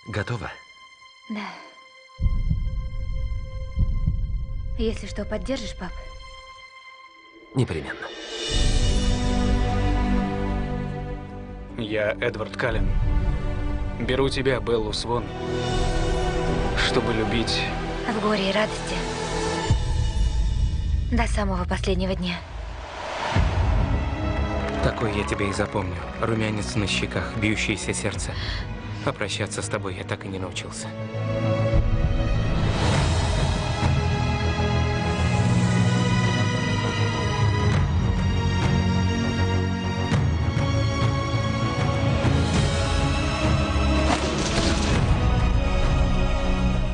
Готова? Да. Если что, поддержишь, пап? Непременно. Я Эдвард Каллен. Беру тебя, Беллу Свон, чтобы любить... В горе и радости. До самого последнего дня. Такой я тебя и запомню. Румянец на щеках, бьющееся сердце. А прощаться с тобой я так и не научился.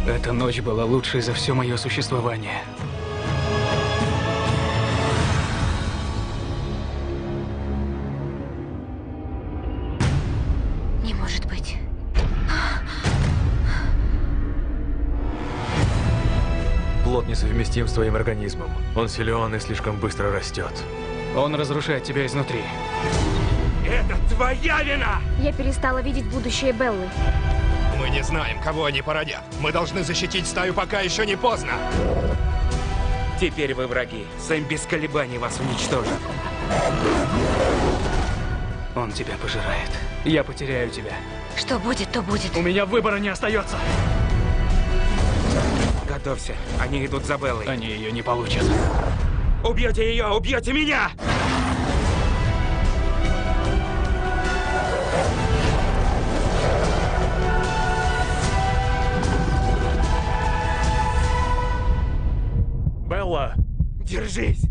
Эта ночь была лучшей за все мое существование. Не может быть. Плод несовместим с твоим организмом. Он силен и слишком быстро растет. Он разрушает тебя изнутри. Это твоя вина! Я перестала видеть будущее Беллы. Мы не знаем, кого они породят. Мы должны защитить стаю, пока еще не поздно. Теперь вы враги. Сэм без колебаний вас уничтожит. Он тебя пожирает. Я потеряю тебя. Что будет, то будет. У меня выбора не остается. Готовься. Они идут за Беллой. Они ее не получат. Убьете ее, убьете меня! Белла! Держись!